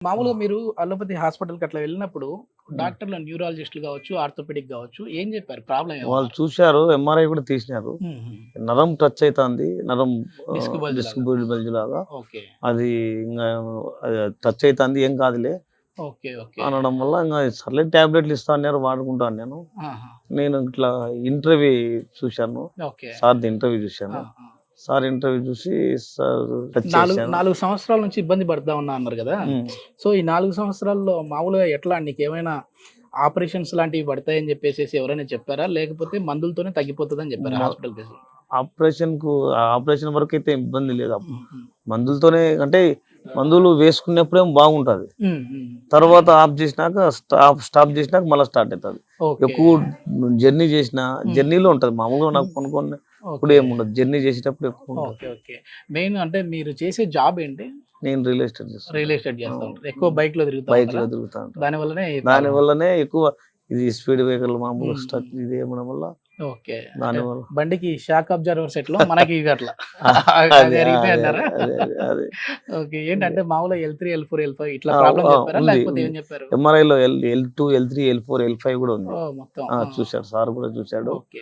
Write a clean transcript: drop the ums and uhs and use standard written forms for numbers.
మామూలుగా మీరు అలోపతి హాస్పిటల్‌కి అట్లా వెళ్ళినప్పుడు డాక్టర్‌లు న్యూరాలజిస్ట్‌లు గావచ్చు, ఆర్థోపెడిక్ గావచ్చు ఏం జెప్పారు? ప్రాబ్లమ్ వాళ్ళు ఏమన్నారు? చూశారు. ఎంఆర్ఐ కూడా తీసినారు. హుహు. నరం టచ్ అయితాంది. నరం డిస్క్ బల్జ్ డిస్క్ లాగా. బల్జ్‌లాగా. ఓకే. అది ఇంగ టచ్ అయితాంది. ఏం కాదులే ఓకే. ఓకే. అనడం వల్ల ఇంగ సర్లే టాబ్లెట్‌లు ఇస్తా అన్నారు. వాడుకుంటాను నేను. ఆహా! నేను ఇట్లా ఇంటర్వ్యూ చూశాను. ఓకే. సార్‌ది ఇంటర్వ్యూ ఆ! చూశాను. ఆ! సార్ ఇంటర్వ్యూ చూసి సార్ టచ్ 4, చేశాను. 4 సంవత్సరాల నుంచి ఇబ్బంది పడతా ఉన్నా అన్నారు గదా! హ్మ్. సో, ఈ 4 సంవత్సరాల్లో మామూలుగా ఎట్లా నీకేమైనా ఆపరేషన్స్ లాంటివి పడతాయని జెప్పేసేసి ఎవరైనా చెప్పారా? లేకపోతే మందులతోనే తగ్గిపోతదని జెప్పారా మ హాస్పిటల్‌కేసి? ఆపరేషన్ వరకైతే ఇబ్బంది లేదు. హ్మ్. హ్మ్. మందులతోనే అంటే మందులు వేసుకున్నప్పుడేమో బాగుంటది. హ్మ్. హ్మ్. తర్వాత ఆఫ్ చేసినాక స్టాప్ చేసినాక మళ్ళీ స్టార్ట్ అవుతది. ఓకే. ఎక్కువ జర్నీ చేసిన హ్మ్. జర్నీలో ఉంటది. మామూలుగా నాకు హ్మ్. ఇప్పుడు ఓకే. ఏముండదు. జర్నీ చేసేటప్పుడు ఎక్కువ ఉంటది. ఓకే. ఓకే. మెయిన్ అంటే మీరు చేసే జాబ్ ఏంటి? నేను రియల్ ఎస్టేట్ రియల్ చేస్తుంటాను. ఎస్టేట్ ఆ! చేస్తా ఉంటారు. ఎక్కువ బైక్‌లో తిరుగుతా ఉంటారా? బైక్‌లో తిరుగుతా ఉంటాను. దాని వల్లనే ఈ దాని ప్రాబ్లమ్ వస్తుంది. వల్లనే ఎక్కువ ఇది స్పీడ్ బ్రేకర్లు మామూలుగా హ్మ్. స్టక్ ఇది ఏమడం వల్ల ఓకే. అంటే దానివల్ల బండికి షాక్ అబ్జర్వర్స్ ఎట్లో మనకి ఇవి అట్లా. అదే అవి జరిగినాయి అదే అంటారా? అదే అదే అదే ఓకే. అదే. ఏంటంటే మామూలుగా L3, L4, L5 ఇట్లా ఆ! ప్రాబ్లమ్ ఆ! చెప్పారా? ఉంది. లేకపోతే ఉంది. ఏం చెప్పారు? ఎంఆర్ఐలో L2, L3, L4, L5 కూడా ఉంది. ఓహ్! మొత్తం. ఆ! ఆ! చూసాడు. సార్ కూడా చూసాడు. ఓకే.